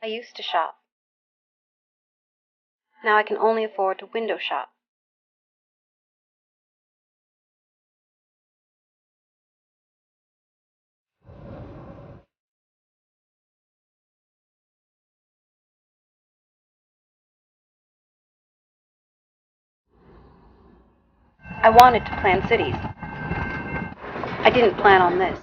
I used to shop. Now I can only afford to window shop. I wanted to plan cities. I didn't plan on this.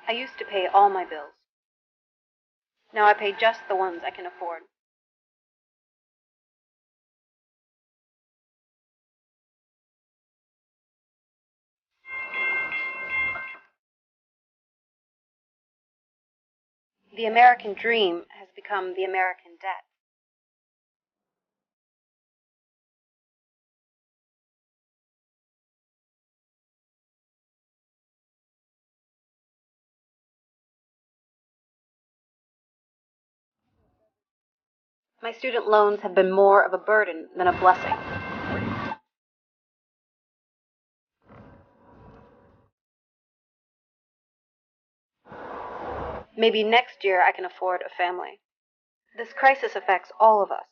I used to pay all my bills. Now I pay just the ones I can afford. The American dream has become the American debt. My student loans have been more of a burden than a blessing. Maybe next year I can afford a family. This crisis affects all of us.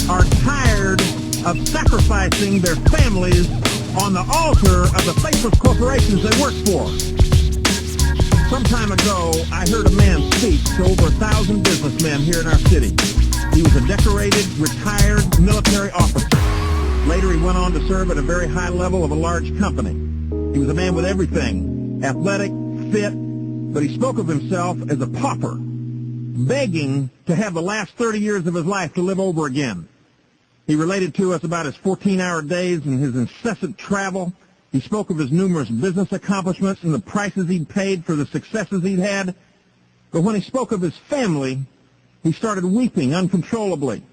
Are tired of sacrificing their families on the altar of the faceless corporations they work for. Some time ago, I heard a man speak to over 1,000 businessmen here in our city. He was a decorated, retired military officer. Later, he went on to serve at a very high level of a large company. He was a man with everything, athletic, fit, but he spoke of himself as a pauper, begging to have the last 30 years of his life to live over again. He related to us about his 14-hour days and his incessant travel. He spoke of his numerous business accomplishments and the prices he'd paid for the successes he'd had. But when he spoke of his family, he started weeping uncontrollably.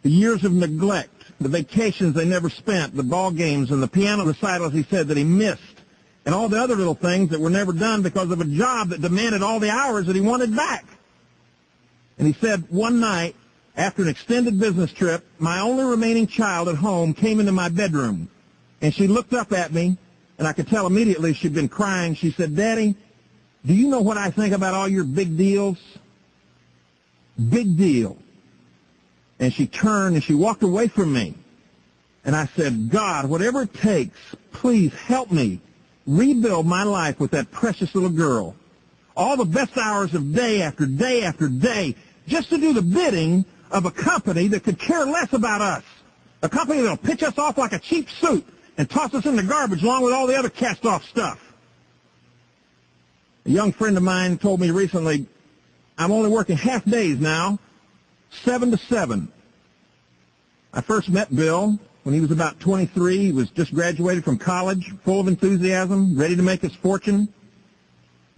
The years of neglect, the vacations they never spent, the ball games and the piano recitals he said that he missed, and all the other little things that were never done because of a job that demanded all the hours that he wanted back. And he said, one night, after an extended business trip, my only remaining child at home came into my bedroom, and she looked up at me, and I could tell immediately she'd been crying. She said, "Daddy, do you know what I think about all your big deals?" Big deal. And she turned and she walked away from me. And I said, "God, whatever it takes, please help me rebuild my life with that precious little girl. All the best hours of day after day after day, just to do the bidding of a company that could care less about us, a company that will pitch us off like a cheap suit and toss us in the garbage along with all the other cast-off stuff. A young friend of mine told me recently, I'm only working half days now, 7 to 7. I first met Bill when he was about 23. He was just graduated from college, full of enthusiasm, ready to make his fortune.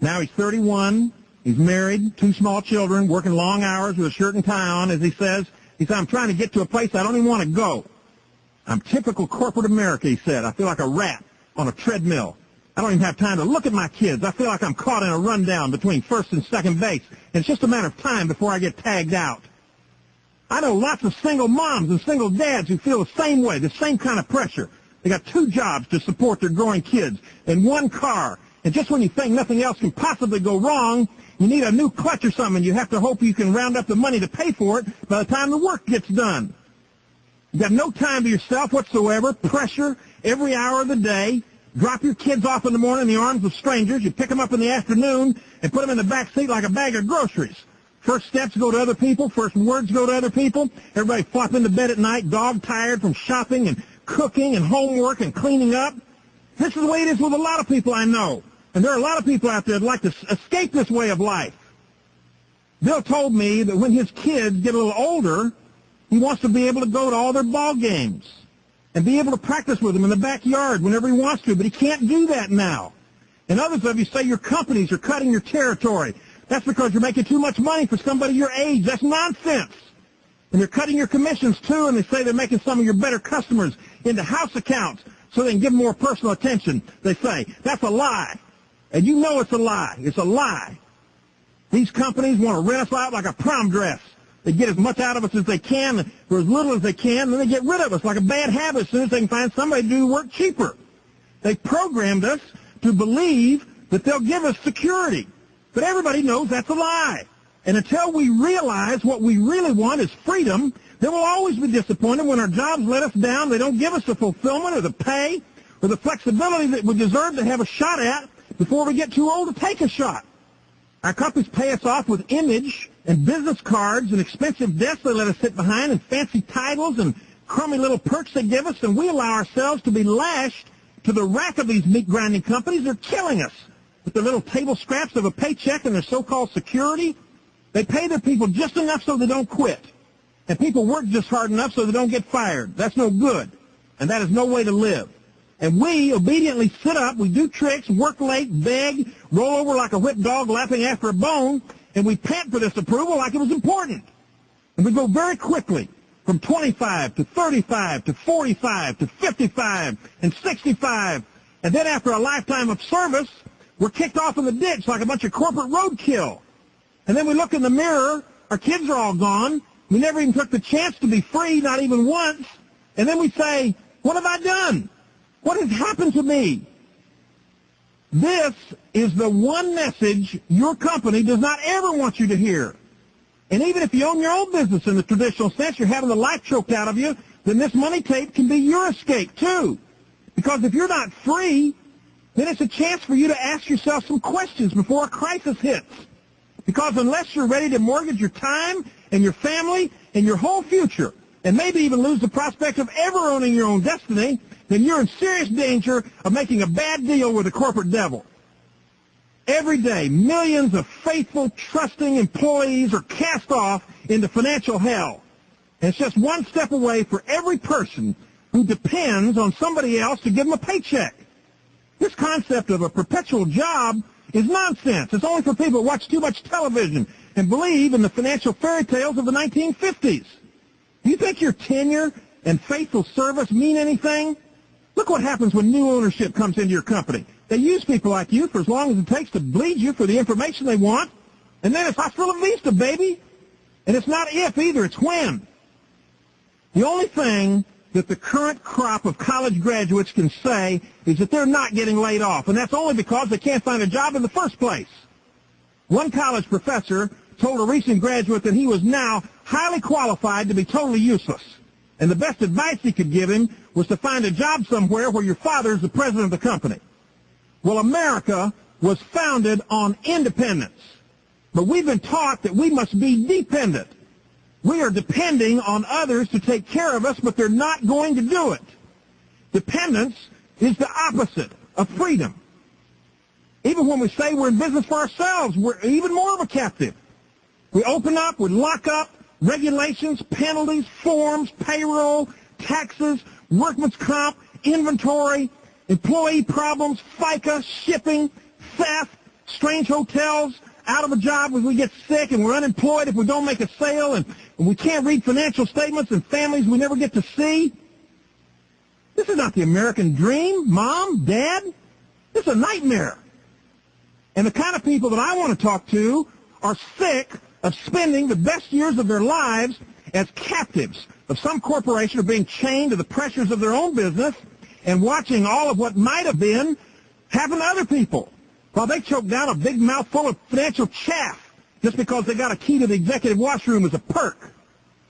Now he's 31. He's married, 2 small children, working long hours with a shirt and tie on, as he says. He said, I'm trying to get to a place I don't even want to go. I'm typical corporate America, he said. I feel like a rat on a treadmill. I don't even have time to look at my kids. I feel like I'm caught in a rundown between first and second base, and it's just a matter of time before I get tagged out. I know lots of single moms and single dads who feel the same way, the same kind of pressure. They got 2 jobs to support their growing kids and 1 car. And just when you think nothing else can possibly go wrong, you need a new clutch or something. You have to hope you can round up the money to pay for it by the time the work gets done. You got no time to yourself whatsoever, pressure every hour of the day. Drop your kids off in the morning in the arms of strangers. You pick them up in the afternoon and put them in the back seat like a bag of groceries. First steps go to other people. First words go to other people. Everybody flop into bed at night, dog-tired from shopping and cooking and homework and cleaning up. This is the way it is with a lot of people I know. And there are a lot of people out there that like to escape this way of life. Bill told me that when his kids get a little older, he wants to be able to go to all their ball games and be able to practice with them in the backyard whenever he wants to, but he can't do that now. And others of you say your companies are cutting your territory. That's because you're making too much money for somebody your age. That's nonsense. And they're cutting your commissions, too, and they say they're making some of your better customers into house accounts so they can give more personal attention. They say, that's a lie. And you know it's a lie. It's a lie. These companies want to rent us out like a prom dress. They get as much out of us as they can for as little as they can, and then they get rid of us like a bad habit as soon as they can find somebody to do work cheaper. They programmed us to believe that they'll give us security. But everybody knows that's a lie. And until we realize what we really want is freedom, then we'll always be disappointed when our jobs let us down. They don't give us the fulfillment or the pay or the flexibility that we deserve to have a shot at before we get too old to take a shot. Our companies pay us off with image and business cards and expensive desks they let us sit behind and fancy titles and crummy little perks they give us, and we allow ourselves to be lashed to the rack of these meat-grinding companies. They're killing us with their little table scraps of a paycheck and their so-called security. They pay their people just enough so they don't quit. And people work just hard enough so they don't get fired. That's no good. And that is no way to live. And we obediently sit up, we do tricks, work late, beg, roll over like a whipped dog lapping after a bone, and we pant for this approval like it was important. And we go very quickly from 25 to 35 to 45 to 55 and 65. And then after a lifetime of service, we're kicked off in the ditch like a bunch of corporate roadkill. And then we look in the mirror, our kids are all gone, we never even took the chance to be free, not even once. And then we say, what have I done? What has happened to me? This is the one message your company does not ever want you to hear. And even if you own your own business in the traditional sense, you're having the life choked out of you, then this money tape can be your escape too. Because if you're not free, then it's a chance for you to ask yourself some questions before a crisis hits. Because unless you're ready to mortgage your time and your family and your whole future, and maybe even lose the prospect of ever owning your own destiny, then you're in serious danger of making a bad deal with the corporate devil. Every day, millions of faithful, trusting employees are cast off into financial hell. And it's just one step away for every person who depends on somebody else to give them a paycheck. This concept of a perpetual job is nonsense. It's only for people who watch too much television and believe in the financial fairy tales of the 1950s. Do you think your tenure and faithful service mean anything? Look what happens when new ownership comes into your company. They use people like you for as long as it takes to bleed you for the information they want, and then it's hasta la vista, baby. And it's not if either, it's when. The only thing that the current crop of college graduates can say is that they're not getting laid off, and that's only because they can't find a job in the first place. One college professor told a recent graduate that he was now highly qualified to be totally useless, and the best advice he could give him was to find a job somewhere where your father is the president of the company. Well, America was founded on independence, but we've been taught that we must be dependent. We are depending on others to take care of us, but they're not going to do it. Dependence is the opposite of freedom. Even when we say we're in business for ourselves, we're even more of a captive. We open up, we lock up, regulations, penalties, forms, payroll, taxes, workman's comp, inventory, employee problems, FICA, shipping, theft, strange hotels, out of a job when we get sick, and we're unemployed if we don't make a sale, and we can't read financial statements, and families we never get to see. This is not the American dream, Mom, Dad. This is a nightmare. And the kind of people that I want to talk to are sick of spending the best years of their lives as captives of some corporation, or being chained to the pressures of their own business and watching all of what might have been happen to other people while they choke down a big mouthful of financial chaff just because they got a key to the executive washroom as a perk.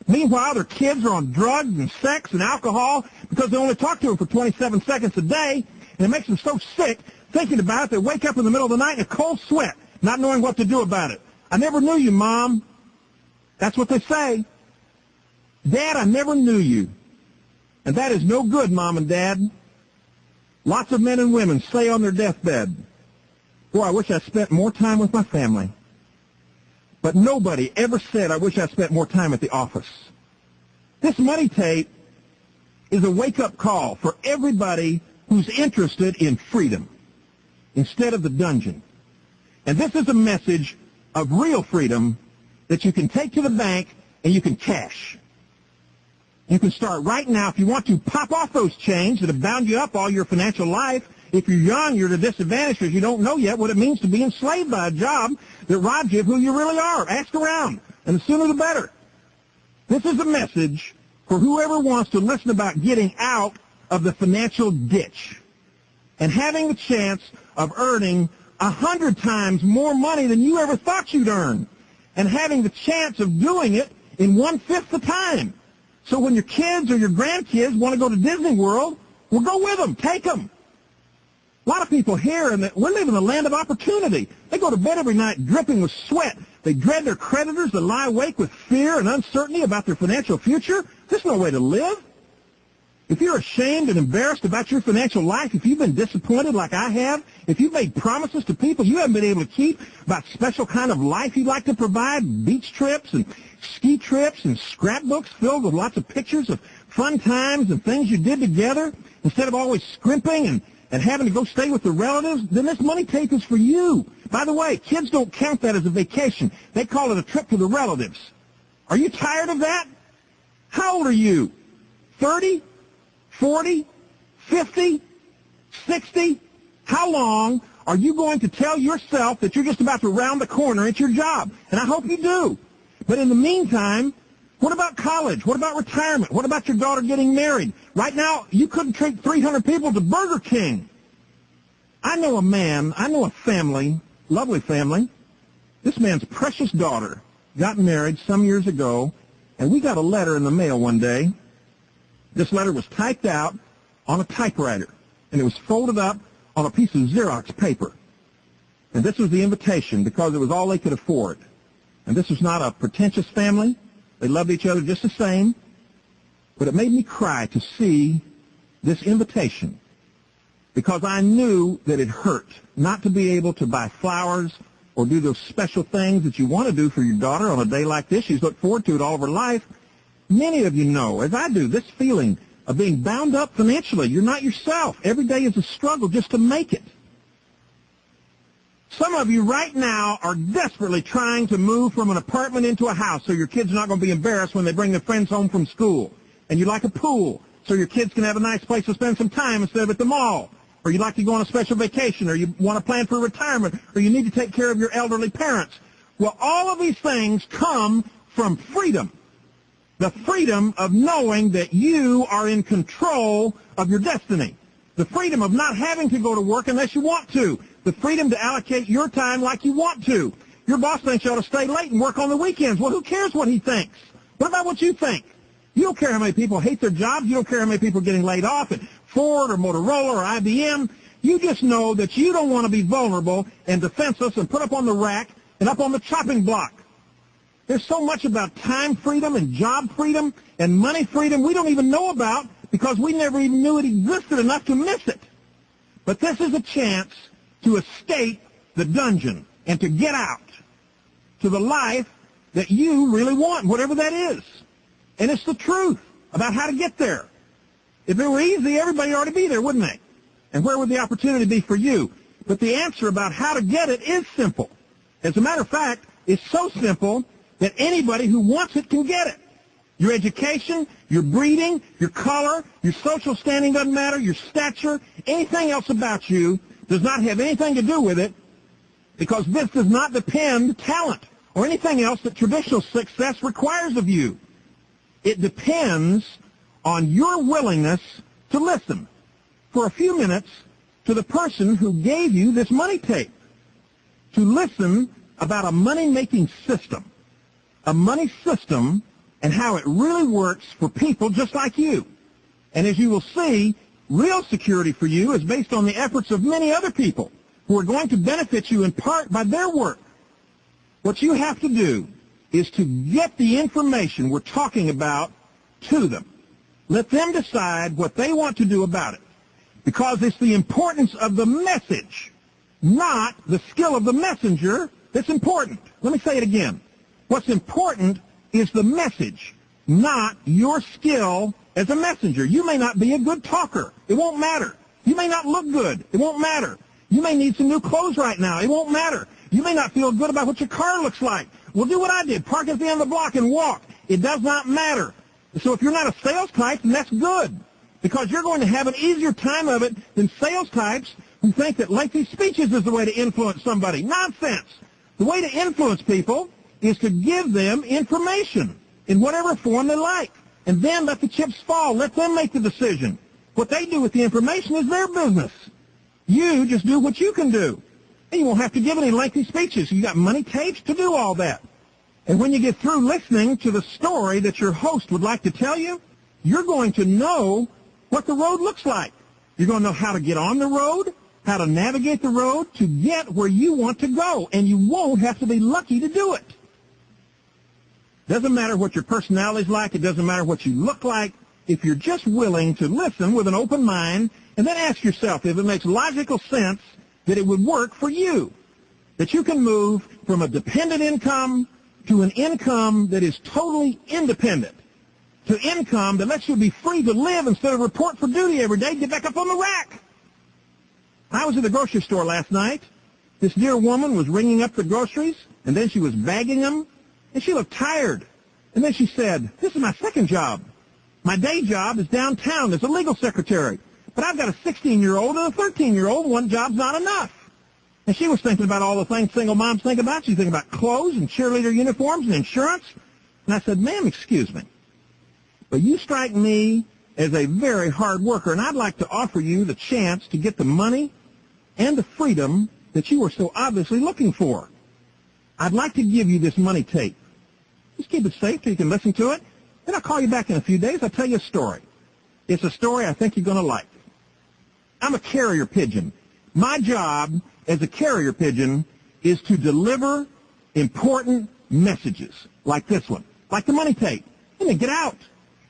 Meanwhile, their kids are on drugs and sex and alcohol because they only talk to them for 27 seconds a day, and it makes them so sick thinking about it, they wake up in the middle of the night in a cold sweat, not knowing what to do about it. I never knew you, Mom. That's what they say. Dad, I never knew you. And that is no good, Mom and Dad. Lots of men and women say on their deathbed, boy, I wish I spent more time with my family. But nobody ever said, I wish I spent more time at the office. This money tape is a wake-up call for everybody who's interested in freedom instead of the dungeon. And this is a message of real freedom that you can take to the bank and you can cash. You can start right now if you want to pop off those chains that have bound you up all your financial life. If you're young, you're at a disadvantage because you don't know yet what it means to be enslaved by a job that robs you of who you really are. Ask around, and the sooner the better. This is a message for whoever wants to listen about getting out of the financial ditch and having the chance of earning 100 times more money than you ever thought you'd earn, and having the chance of doing it in 1/5 the time. So when your kids or your grandkids want to go to Disney World, well, go with them. Take them. A lot of people here, and we're living in the land of opportunity. They go to bed every night dripping with sweat. They dread their creditors. They lie awake with fear and uncertainty about their financial future. There's no way to live. If you're ashamed and embarrassed about your financial life, if you've been disappointed like I have, if you've made promises to people you haven't been able to keep about special kind of life you'd like to provide, beach trips and ski trips and scrapbooks filled with lots of pictures of fun times and things you did together, instead of always scrimping and having to go stay with the relatives, then this money tape is for you. By the way, kids don't count that as a vacation. They call it a trip to the relatives. Are you tired of that? How old are you? 30? 40, 50, 60? How long are you going to tell yourself that you're just about to round the corner at your job? And I hope you do. But in the meantime, what about college? What about retirement? What about your daughter getting married? Right now, you couldn't treat 300 people to Burger King. I know a family, lovely family. This man's precious daughter got married some years ago, and we got a letter in the mail one day. This letter was typed out on a typewriter, and it was folded up on a piece of Xerox paper. And this was the invitation because it was all they could afford. And this was not a pretentious family. They loved each other just the same. But it made me cry to see this invitation because I knew that it hurt not to be able to buy flowers or do those special things that you want to do for your daughter on a day like this. She's looked forward to it all of her life. Many of you know, as I do, this feeling of being bound up financially. You're not yourself. Every day is a struggle just to make it. Some of you right now are desperately trying to move from an apartment into a house so your kids are not going to be embarrassed when they bring their friends home from school. And you like a pool so your kids can have a nice place to spend some time instead of at the mall. Or you'd like to go on a special vacation, or you want to plan for retirement, or you need to take care of your elderly parents. Well, all of these things come from freedom. The freedom of knowing that you are in control of your destiny. The freedom of not having to go to work unless you want to. The freedom to allocate your time like you want to. Your boss thinks you ought to stay late and work on the weekends. Well, who cares what he thinks? What about what you think? You don't care how many people hate their jobs. You don't care how many people are getting laid off at Ford or Motorola or IBM. You just know that you don't want to be vulnerable and defenseless and put up on the rack and up on the chopping block. There's so much about time freedom and job freedom and money freedom we don't even know about because we never even knew it existed enough to miss it. But this is a chance to escape the dungeon and to get out to the life that you really want, whatever that is. And it's the truth about how to get there. If it were easy, everybody would already be there, wouldn't they? And where would the opportunity be for you? But the answer about how to get it is simple. As a matter of fact, it's so simple that anybody who wants it can get it. Your education, your breeding, your color, your social standing doesn't matter, your stature, anything else about you does not have anything to do with it, because this does not depend talent or anything else that traditional success requires of you. It depends on your willingness to listen for a few minutes to the person who gave you this money tape, to listen about a money-making system, a money system and how it really works for people just like you. And as you will see, real security for you is based on the efforts of many other people who are going to benefit you in part by their work. What you have to do is to get the information we're talking about to them. Let them decide what they want to do about it, because it's the importance of the message, not the skill of the messenger, that's important. Let me say it again. What's important is the message, not your skill as a messenger. You may not be a good talker. It won't matter. You may not look good. It won't matter. You may need some new clothes right now. It won't matter. You may not feel good about what your car looks like. Well, do what I did. Park at the end of the block and walk. It does not matter. So if you're not a sales type, then that's good, because you're going to have an easier time of it than sales types who think that lengthy speeches is the way to influence somebody. Nonsense. The way to influence people is to give them information in whatever form they like, and then let the chips fall. Let them make the decision. What they do with the information is their business. You just do what you can do, and you won't have to give any lengthy speeches. You got money tapes to do all that. And when you get through listening to the story that your host would like to tell you, you're going to know what the road looks like. You're going to know how to get on the road, how to navigate the road to get where you want to go, and you won't have to be lucky to do it. Doesn't matter what your personality's like. It doesn't matter what you look like. If you're just willing to listen with an open mind and then ask yourself if it makes logical sense that it would work for you, that you can move from a dependent income to an income that is totally independent, to income that lets you be free to live instead of report for duty every day, get back up on the rack. I was at the grocery store last night. This dear woman was ringing up the groceries, and then she was bagging them, and she looked tired. And then she said, "This is my second job. My day job is downtown as a legal secretary, but I've got a 16-year-old and a 13-year-old. One job's not enough." And she was thinking about all the things single moms think about. She's thinking about clothes and cheerleader uniforms and insurance. And I said, "Ma'am, excuse me, but you strike me as a very hard worker, and I'd like to offer you the chance to get the money and the freedom that you are so obviously looking for. I'd like to give you this money tape. Just keep it safe so you can listen to it. Then I'll call you back in a few days. I'll tell you a story. It's a story I think you're going to like. I'm a carrier pigeon. My job as a carrier pigeon is to deliver important messages like this one, like the money tape, and then get out.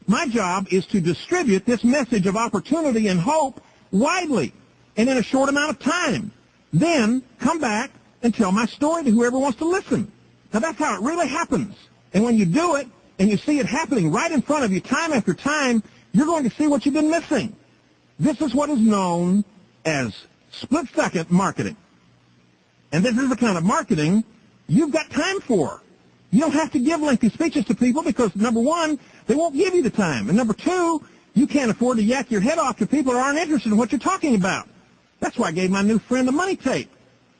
My job is to distribute this message of opportunity and hope widely and in a short amount of time. Then come back and tell my story to whoever wants to listen. Now, that's how it really happens. And when you do it and you see it happening right in front of you time after time, you're going to see what you've been missing. This is what is known as split-second marketing. And this is the kind of marketing you've got time for. You don't have to give lengthy speeches to people because, number one, they won't give you the time. And number two, you can't afford to yak your head off to people who aren't interested in what you're talking about. That's why I gave my new friend a money tape.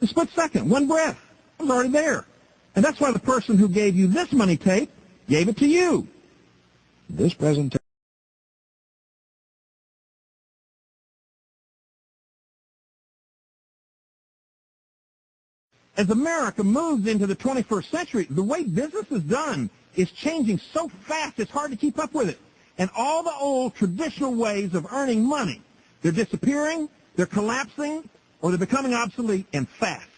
A split second, one breath. I was already there. And that's why the person who gave you this money tape gave it to you. This presentation. As America moves into the 21st century, the way business is done is changing so fast it's hard to keep up with it. And all the old traditional ways of earning money, they're disappearing, they're collapsing, or they're becoming obsolete and fast.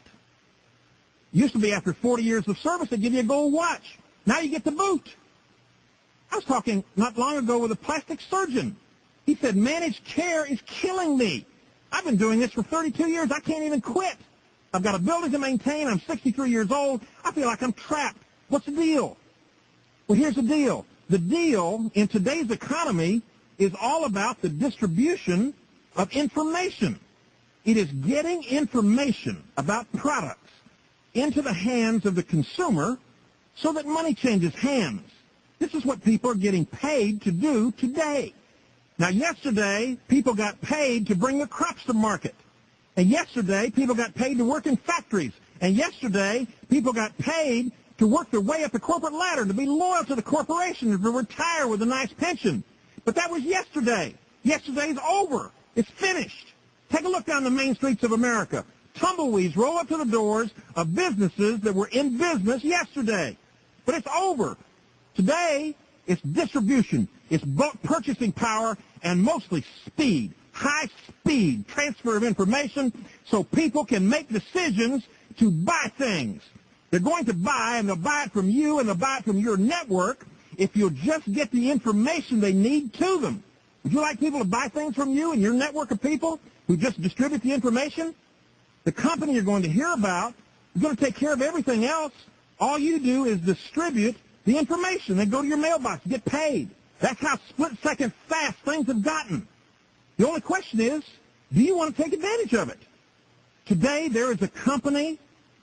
Used to be after 40 years of service, they'd give you a gold watch. Now you get the boot. I was talking not long ago with a plastic surgeon. He said, managed care is killing me. I've been doing this for 32 years. I can't even quit. I've got a building to maintain. I'm 63 years old. I feel like I'm trapped. What's the deal? Well, here's the deal. The deal in today's economy is all about the distribution of information. It is getting information about products into the hands of the consumer so that money changes hands. This is what people are getting paid to do today. Now, yesterday, people got paid to bring their crops to market. And yesterday, people got paid to work in factories. And yesterday, people got paid to work their way up the corporate ladder, to be loyal to the corporation, to retire with a nice pension. But that was yesterday. Yesterday's over. It's finished. Take a look down the main streets of America. Tumbleweeds roll up to the doors of businesses that were in business yesterday. But it's over. Today, it's distribution, it's bulk purchasing power, and mostly speed, high-speed transfer of information so people can make decisions to buy things. They're going to buy, and they'll buy it from you, and they'll buy it from your network if you'll just get the information they need to them. Would you like people to buy things from you and your network of people who just distribute the information? The company you're going to hear about is going to take care of everything else. All you do is distribute the information. They go to your mailbox, get paid. That's how split-second fast things have gotten. The only question is, do you want to take advantage of it? Today, there is a company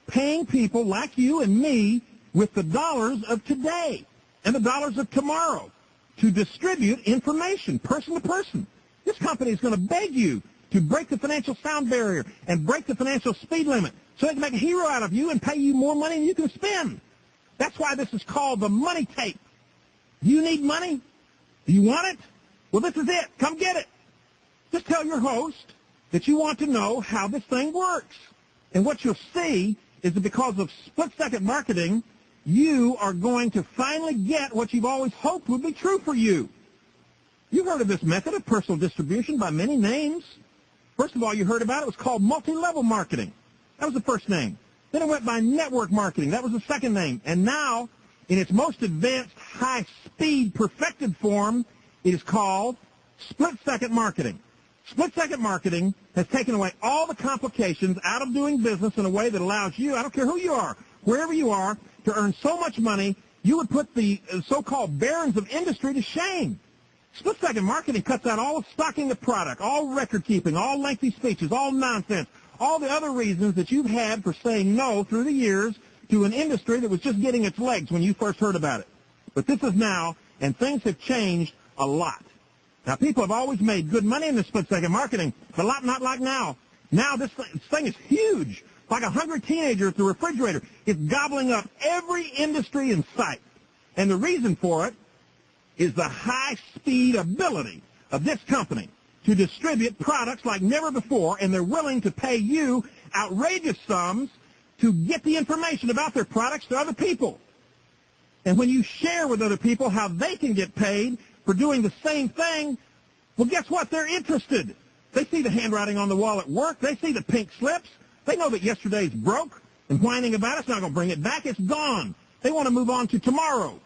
paying people like you and me with the dollars of today and the dollars of tomorrow to distribute information, person to person. This company is going to beg you to break the financial sound barrier and break the financial speed limit so they can make a hero out of you and pay you more money than you can spend. That's why this is called the money tape. Do you need money? Do you want it? Well, this is it. Come get it. Just tell your host that you want to know how this thing works. And what you'll see is that because of split-second marketing, you are going to finally get what you've always hoped would be true for you. You've heard of this method of personal distribution by many names. First of all, you heard about it. It was called multi-level marketing. That was the first name. Then it went by network marketing. That was the second name. And now, in its most advanced, high-speed, perfected form, it is called split-second marketing. Split-second marketing has taken away all the complications out of doing business in a way that allows you, I don't care who you are, wherever you are, to earn so much money, you would put the so-called barons of industry to shame. Split-second marketing cuts out all of stocking the product, all record-keeping, all lengthy speeches, all nonsense, all the other reasons that you've had for saying no through the years to an industry that was just getting its legs when you first heard about it. But this is now, and things have changed a lot. Now, people have always made good money in this split-second marketing, but not like now. Now this thing is huge. Like a hungry teenager at the refrigerator. It's gobbling up every industry in sight. And the reason for it is the high-speed ability of this company to distribute products like never before, and they're willing to pay you outrageous sums to get the information about their products to other people. And when you share with other people how they can get paid for doing the same thing, well, guess what? They're interested. They see the handwriting on the wall at work. They see the pink slips. They know that yesterday's broke, and whining about it's not going to bring it back. It's gone. They want to move on to tomorrow.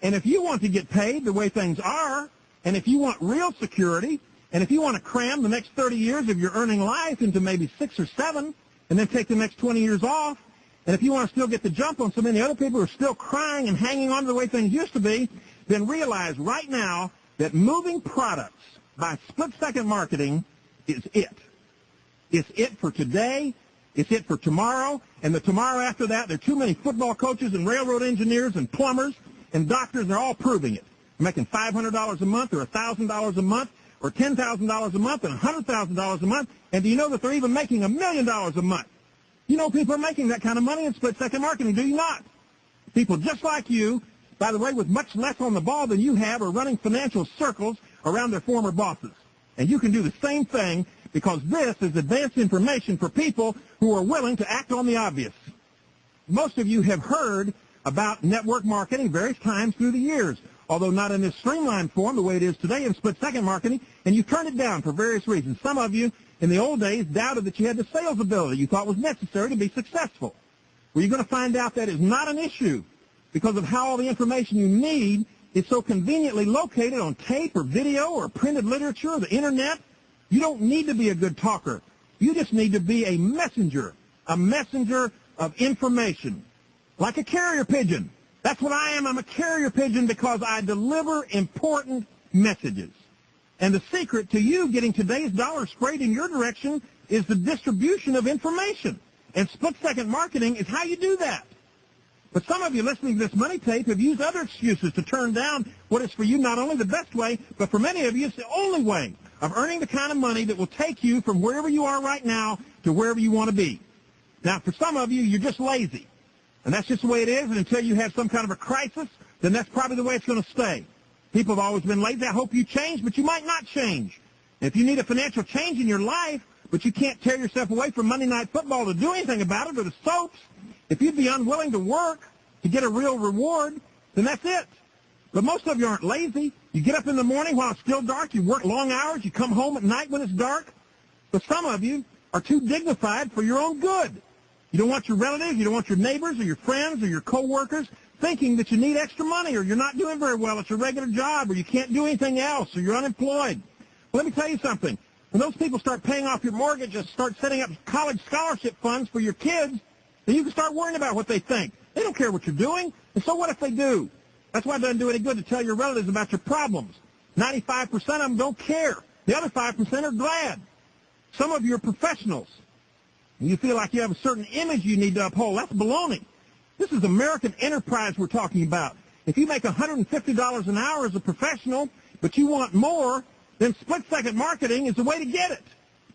And if you want to get paid the way things are, and if you want real security, and if you want to cram the next 30 years of your earning life into maybe 6 or 7, and then take the next 20 years off, and if you want to still get the jump on so many other people who are still crying and hanging on to the way things used to be, then realize right now that moving products by split-second marketing is it. It's it for today. It's it for tomorrow. And the tomorrow after that, there are too many football coaches and railroad engineers and plumbers and doctors, and they're all proving it. They're making $500 a month or $1,000 a month or $10,000 a month and $100,000 a month. And do you know that they're even making $1 million a month? You know people are making that kind of money in split-second marketing, do you not? People just like you, by the way, with much less on the ball than you have, are running financial circles around their former bosses. And you can do the same thing because this is advanced information for people who are willing to act on the obvious. Most of you have heard about network marketing various times through the years, although not in this streamlined form the way it is today in split-second marketing, and you turned it down for various reasons. Some of you in the old days doubted that you had the sales ability you thought was necessary to be successful. Well, you're going to find out that is not an issue. because of how all the information you need is so conveniently located on tape or video or printed literature or the internet. You don't need to be a good talker. You just need to be a messenger of information, like a carrier pigeon. That's what I am. I'm a carrier pigeon because I deliver important messages. And the secret to you getting today's dollar sprayed in your direction is the distribution of information. And split-second marketing is how you do that. But some of you listening to this money tape have used other excuses to turn down what is for you not only the best way, but for many of you it's the only way of earning the kind of money that will take you from wherever you are right now to wherever you want to be. Now, for some of you, you're just lazy. And that's just the way it is, and until you have some kind of a crisis, then that's probably the way it's going to stay. People have always been lazy. I hope you change, but you might not change. If you need a financial change in your life, but you can't tear yourself away from Monday Night Football to do anything about it, or the soaps, if you'd be unwilling to work to get a real reward, then that's it. But most of you aren't lazy. You get up in the morning while it's still dark. You work long hours. You come home at night when it's dark. But some of you are too dignified for your own good. You don't want your relatives, you don't want your neighbors or your friends or your coworkers thinking that you need extra money or you're not doing very well at your regular job or you can't do anything else or you're unemployed. Well, let me tell you something. When those people start paying off your mortgages, start setting up college scholarship funds for your kids, then you can start worrying about what they think. They don't care what you're doing, and so what if they do? That's why it doesn't do any good to tell your relatives about your problems. 95% of them don't care. The other 5% are glad. Some of you are professionals. You feel like you have a certain image you need to uphold. That's baloney. This is American enterprise we're talking about. If you make $150 an hour as a professional, but you want more, then split-second marketing is the way to get it.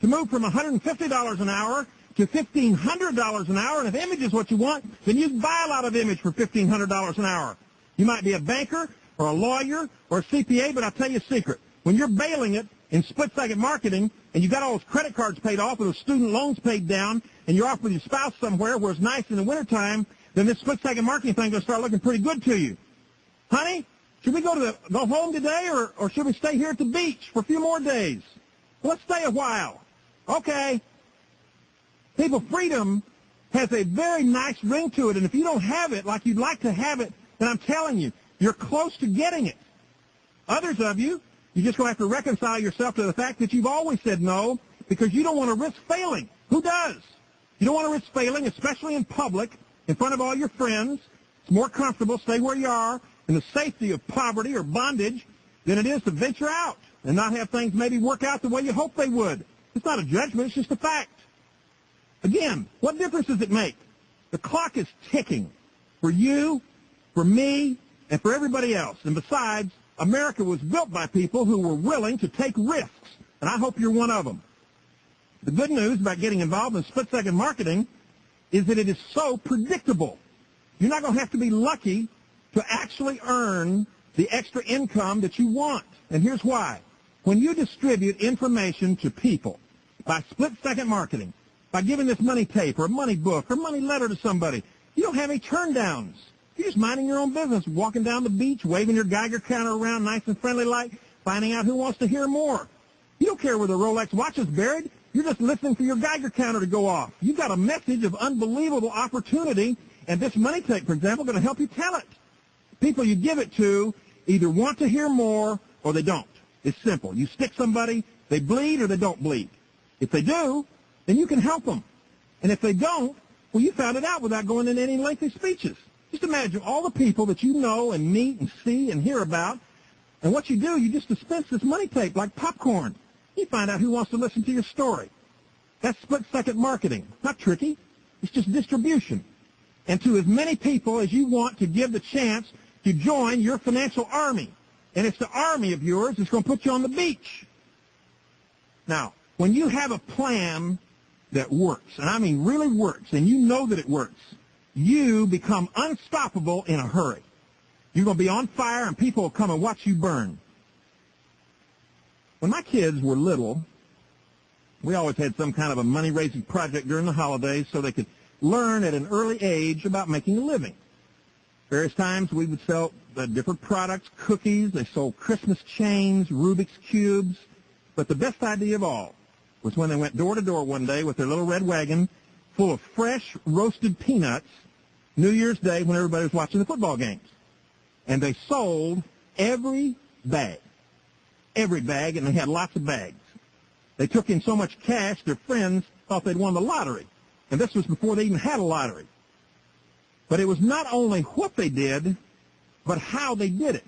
To move from $150 an hour to $1,500 an hour, and if image is what you want, then you can buy a lot of image for $1,500 an hour. You might be a banker or a lawyer or a CPA, but I'll tell you a secret. When you're bailing it in split-second marketing, and you got all those credit cards paid off and those student loans paid down, and you're off with your spouse somewhere where it's nice in the wintertime, then this split-second marketing thing is going to start looking pretty good to you. Honey, should we go home today, or should we stay here at the beach for a few more days? Well, let's stay a while. Okay. People, freedom has a very nice ring to it, and if you don't have it like you'd like to have it, then I'm telling you, you're close to getting it. Others of you, you're just going to have to reconcile yourself to the fact that you've always said no because you don't want to risk failing. Who does? You don't want to risk failing, especially in public, in front of all your friends. It's more comfortable, stay where you are, in the safety of poverty or bondage than it is to venture out and not have things maybe work out the way you hope they would. It's not a judgment, it's just a fact. Again, what difference does it make? The clock is ticking for you, for me, and for everybody else. And besides, America was built by people who were willing to take risks, and I hope you're one of them. The good news about getting involved in split-second marketing is that it is so predictable. You're not going to have to be lucky to actually earn the extra income that you want. And here's why. When you distribute information to people by split-second marketing, by giving this money tape or a money book or money letter to somebody, you don't have any turndowns. You're just minding your own business, walking down the beach, waving your Geiger counter around nice and friendly like, finding out who wants to hear more. You don't care where the Rolex watch is buried. You're just listening for your Geiger counter to go off. You've got a message of unbelievable opportunity, and this money tape, for example, is going to help you tell it. People you give it to either want to hear more or they don't. It's simple. You stick somebody, they bleed or they don't bleed. If they do, then you can help them. And if they don't, well, you found it out without going into any lengthy speeches. Just imagine all the people that you know and meet and see and hear about, and what you do, you just dispense this money tape like popcorn. You find out who wants to listen to your story. That's split-second marketing. Not tricky. It's just distribution. And to as many people as you want to give the chance to join your financial army. And it's the army of yours that's going to put you on the beach. Now, when you have a plan that works, and I mean really works, and you know that it works, you become unstoppable in a hurry. You're going to be on fire, and people will come and watch you burn. When my kids were little, we always had some kind of a money-raising project during the holidays so they could learn at an early age about making a living. Various times we would sell different products, cookies. They sold Christmas chains, Rubik's Cubes. But the best idea of all was when they went door to door one day with their little red wagon full of fresh roasted peanuts New Year's Day when everybody was watching the football games. And they sold every bag, and they had lots of bags. They took in so much cash, their friends thought they'd won the lottery. And this was before they even had a lottery. But it was not only what they did, but how they did it.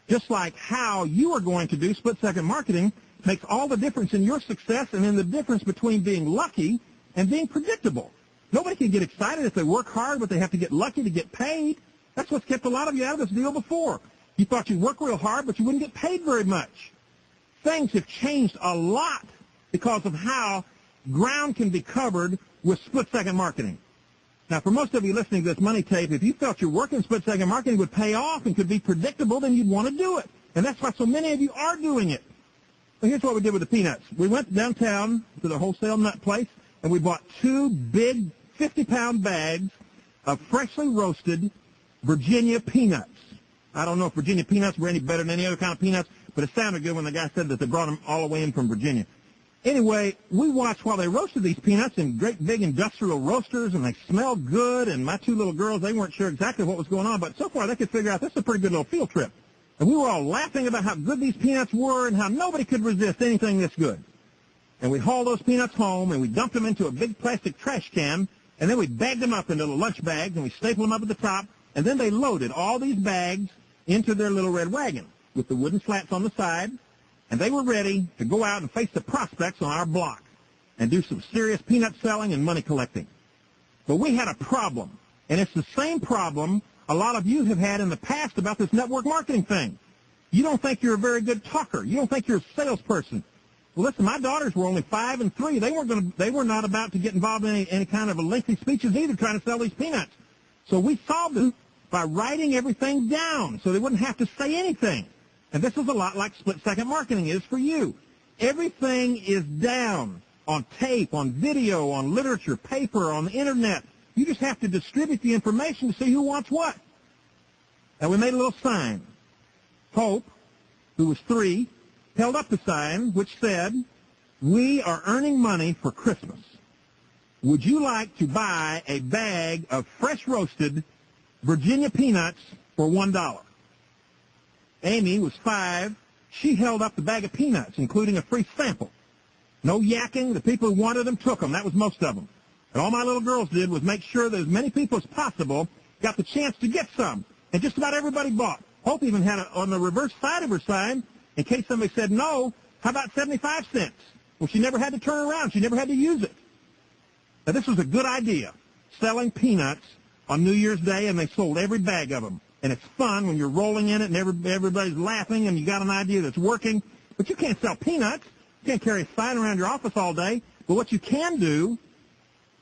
Just like how you are going to do split-second marketing makes all the difference in your success and in the difference between being lucky and being predictable. Nobody can get excited if they work hard, but they have to get lucky to get paid. That's what's kept a lot of you out of this deal before. You thought you'd work real hard, but you wouldn't get paid very much. Things have changed a lot because of how ground can be covered with split-second marketing. Now, for most of you listening to this money tape, if you felt your work in split-second marketing would pay off and could be predictable, then you'd want to do it. And that's why so many of you are doing it. Well, here's what we did with the peanuts. We went downtown to the wholesale nut place, and we bought 2 big 50-pound bags of freshly roasted Virginia peanuts. I don't know if Virginia peanuts were any better than any other kind of peanuts, but it sounded good when the guy said that they brought them all the way in from Virginia. Anyway, we watched while they roasted these peanuts in great big industrial roasters, and they smelled good, and my 2 little girls, they weren't sure exactly what was going on, but so far they could figure out this is a pretty good little field trip. And we were all laughing about how good these peanuts were and how nobody could resist anything this good. And we hauled those peanuts home, and we dumped them into a big plastic trash can, and then we bagged them up into little lunch bags, and we stapled them up at the top, and then they loaded all these bags into their little red wagon with the wooden slats on the side, and they were ready to go out and face the prospects on our block and do some serious peanut selling and money collecting. But we had a problem, and it's the same problem a lot of you have had in the past about this network marketing thing. You don't think you're a very good talker. You don't think you're a salesperson. Well, listen, my daughters were only 5 and 3. They were not about to get involved in any kind of a lengthy speeches either, trying to sell these peanuts. So we solved it by writing everything down so they wouldn't have to say anything. And this is a lot like split-second marketing is for you. Everything is down on tape, on video, on literature, paper, on the Internet. You just have to distribute the information to see who wants what. Now, we made a little sign. Hope, who was 3, held up the sign which said, "We are earning money for Christmas. Would you like to buy a bag of fresh roasted Virginia peanuts for $1? Amy was 5. She held up the bag of peanuts, including a free sample. No yakking. The people who wanted them took them. That was most of them. And all my little girls did was make sure that as many people as possible got the chance to get some. And just about everybody bought. Hope even had on the reverse side of her sign, in case somebody said no, how about 75 cents? Well, she never had to turn around. She never had to use it. Now, this was a good idea, selling peanuts on New Year's Day, and they sold every bag of them. And it's fun when you're rolling in it and everybody's laughing and you got an idea that's working. But you can't sell peanuts. You can't carry a sign around your office all day. But what you can do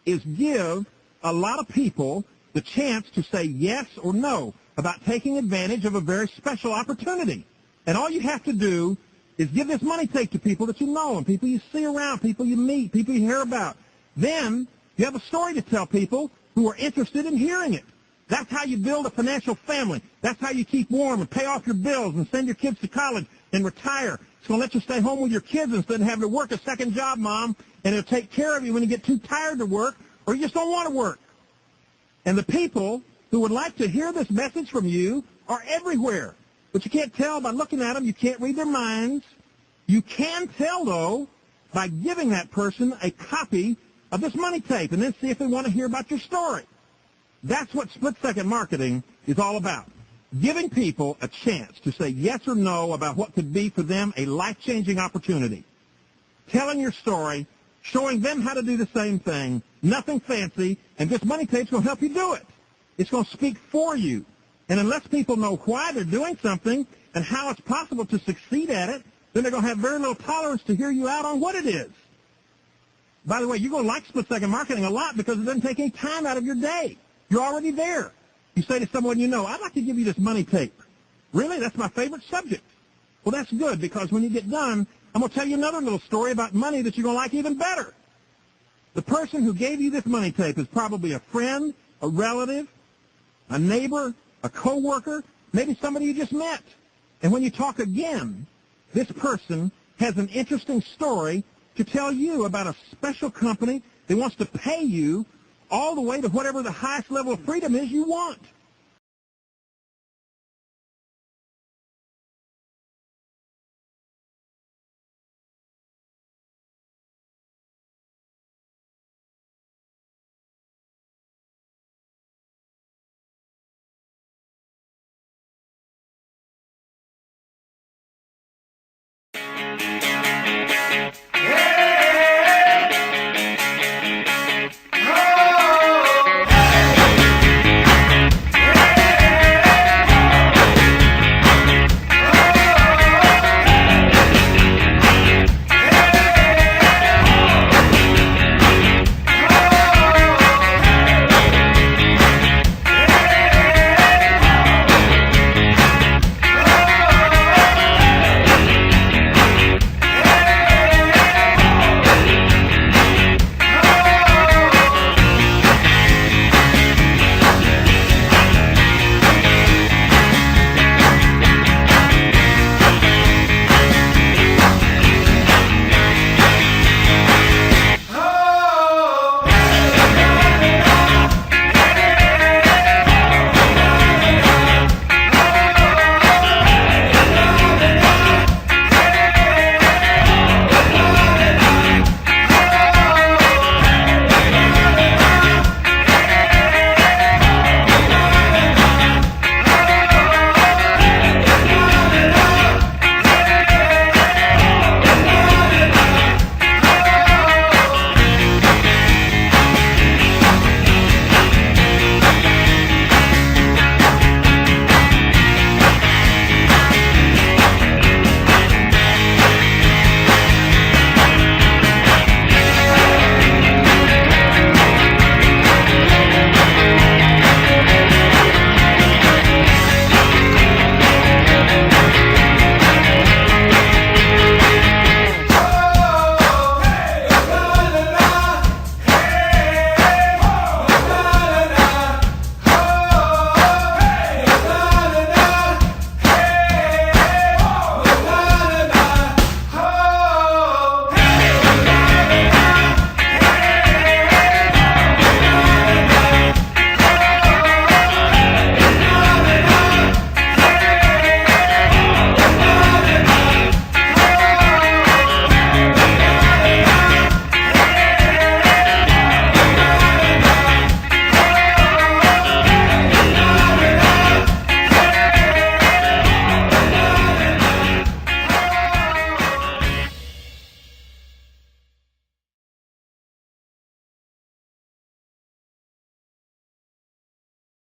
is give a lot of people the chance to say yes or no about taking advantage of a very special opportunity. And all you have to do is give this money tape to people that you know and people you see around, people you meet, people you hear about. Then you have a story to tell people who are interested in hearing it. That's how you build a financial family. That's how you keep warm and pay off your bills and send your kids to college and retire. It's going to let you stay home with your kids instead of having to work a second job, Mom, and it'll take care of you when you get too tired to work or you just don't want to work. And the people who would like to hear this message from you are everywhere. But you can't tell by looking at them. You can't read their minds. You can tell, though, by giving that person a copy of this money tape and then see if they want to hear about your story. That's what split-second marketing is all about. Giving people a chance to say yes or no about what could be for them a life-changing opportunity. Telling your story, showing them how to do the same thing, nothing fancy, and this money tape's going to help you do it. It's going to speak for you. And unless people know why they're doing something and how it's possible to succeed at it, then they're going to have very little tolerance to hear you out on what it is. By the way, you're going to like split-second marketing a lot because it doesn't take any time out of your day. You're already there. You say to someone you know, I'd like to give you this money tape. Really? That's my favorite subject. Well, that's good because when you get done, I'm going to tell you another little story about money that you're going to like even better. The person who gave you this money tape is probably a friend, a relative, a neighbor, a coworker, maybe somebody you just met. And when you talk again, this person has an interesting story to tell you about a special company that wants to pay you all the way to whatever the highest level of freedom is you want.